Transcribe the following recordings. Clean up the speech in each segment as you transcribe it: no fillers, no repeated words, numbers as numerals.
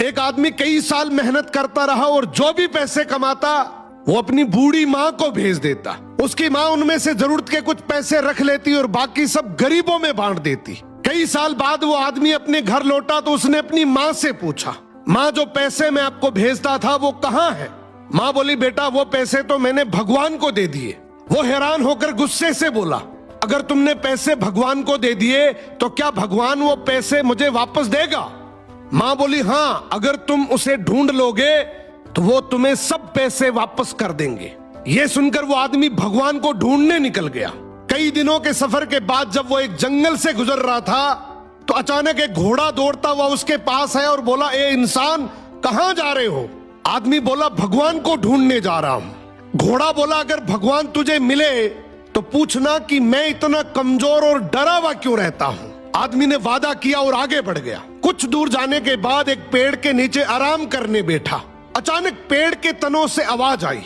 एक आदमी कई साल मेहनत करता रहा और जो भी पैसे कमाता वो अपनी बूढ़ी माँ को भेज देता। उसकी माँ उनमें से जरूरत के कुछ पैसे रख लेती और बाकी सब गरीबों में बांट देती। कई साल बाद वो आदमी अपने घर लौटा तो उसने अपनी माँ से पूछा, माँ जो पैसे मैं आपको भेजता था वो कहाँ है? माँ बोली, बेटा वो पैसे तो मैंने भगवान को दे दिए। वो हैरान होकर गुस्से से बोला, अगर तुमने पैसे भगवान को दे दिए तो क्या भगवान वो पैसे मुझे वापस देगा? माँ बोली, हाँ, अगर तुम उसे ढूंढ लोगे तो वो तुम्हें सब पैसे वापस कर देंगे। ये सुनकर वो आदमी भगवान को ढूंढने निकल गया। कई दिनों के सफर के बाद जब वो एक जंगल से गुजर रहा था तो अचानक एक घोड़ा दौड़ता हुआ उसके पास आया और बोला, ए इंसान, कहां जा रहे हो? आदमी बोला, भगवान को ढूंढने जा रहा हूं। घोड़ा बोला, अगर भगवान तुझे मिले तो पूछना कि मैं इतना कमजोर और डरा हुआ क्यों रहता हूं। आदमी ने वादा किया और आगे बढ़ गया। कुछ दूर जाने के बाद एक पेड़ के नीचे आराम करने बैठा। अचानक पेड़ के तनों से आवाज आई,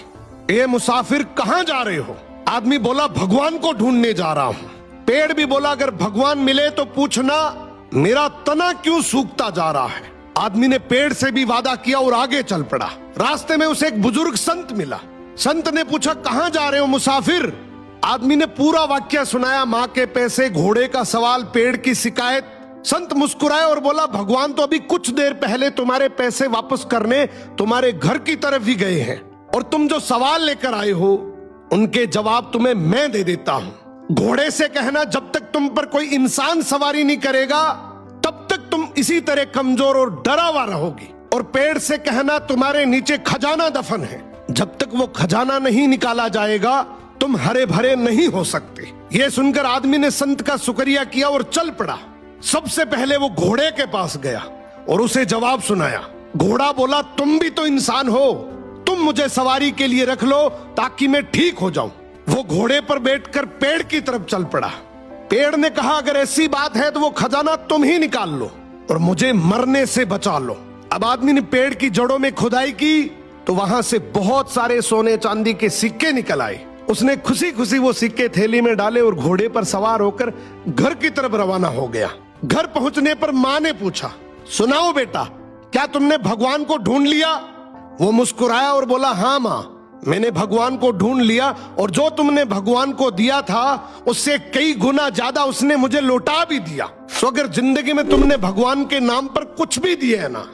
ए मुसाफिर, कहां जा रहे हो? आदमी बोला, भगवान को ढूंढने जा रहा हूं। पेड़ भी बोला, अगर भगवान मिले तो पूछना मेरा तना क्यों सूखता जा रहा है। आदमी ने पेड़ से भी वादा किया और आगे चल पड़ा। रास्ते में उसे एक बुजुर्ग संत मिला। संत ने पूछा, कहां जा रहे हो मुसाफिर? आदमी ने पूरा वाक्य सुनाया, माँ के पैसे, घोड़े का सवाल, पेड़ की शिकायत। संत मुस्कुराए और बोला, भगवान तो अभी कुछ देर पहले तुम्हारे पैसे वापस करने तुम्हारे घर की तरफ ही गए हैं और तुम जो सवाल लेकर आए हो उनके जवाब तुम्हें मैं दे देता हूं। घोड़े से कहना, जब तक तुम पर कोई इंसान सवारी नहीं करेगा तब तक तुम इसी तरह कमजोर और डरा हुआ रहोगी। और पेड़ से कहना, तुम्हारे नीचे खजाना दफन है, जब तक वो खजाना नहीं निकाला जाएगा तुम हरे भरे नहीं हो सकते। ये सुनकर आदमी ने संत का शुक्रिया किया और चल पड़ा। सबसे पहले वो घोड़े के पास गया और उसे जवाब सुनाया। घोड़ा बोला, तुम भी तो इंसान हो, तुम मुझे सवारी के लिए रख लो ताकि मैं ठीक हो जाऊं। वो घोड़े पर बैठकर पेड़ की तरफ चल पड़ा। पेड़ ने कहा, अगर ऐसी बात है तो वो खजाना तुम ही निकाल लो और मुझे मरने से बचा लो। अब आदमी ने पेड़ की जड़ों में खुदाई की तो वहां से बहुत सारे सोने चांदी के सिक्के निकल आए। उसने खुशी खुशी वो सिक्के थैली में डाले और घोड़े पर सवार होकर घर की तरफ रवाना हो गया। घर पहुंचने पर माँ ने पूछा, सुनाओ बेटा, क्या तुमने भगवान को ढूंढ लिया? वो मुस्कुराया और बोला, हाँ माँ, मैंने भगवान को ढूंढ लिया और जो तुमने भगवान को दिया था उससे कई गुना ज्यादा उसने मुझे लौटा भी दिया। तो अगर जिंदगी में तुमने भगवान के नाम पर कुछ भी दिया है ना,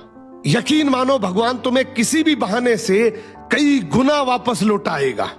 यकीन मानो भगवान तुम्हें किसी भी बहाने से कई गुना वापस लौटाएगा।